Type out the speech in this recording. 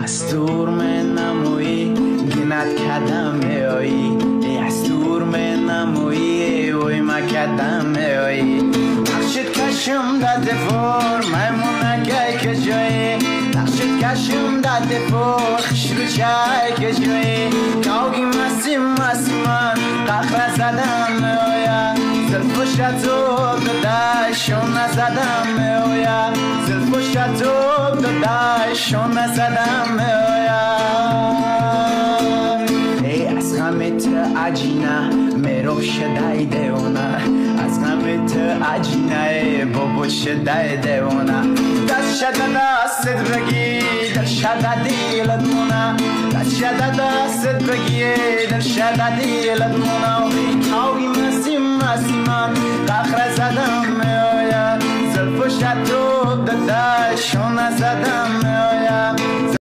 از دور من نمویی گینت کدم میایی از دور من نمویی اوی ما کدم میایی نقشت کشم داده فور میمونه که جایی نقشت کشم داده فور خشلو چای که جایی کاوگی مسیم من قخر زدم میایا زلفو شتوب دادای شون نزدم میایا زلفو شتوب دادای شون نزدم میایا ای از غمت عجینه میرو شدای دیونه از غمت عجینه بابو شدای دیونه دست شده دستت بگی دل شده دیلت مونه دست شده دستت بگی دل شده دیلت مونه کاوی مسیم من قخر زدم میایا زلفو شتوب دادای شون نزدم میایا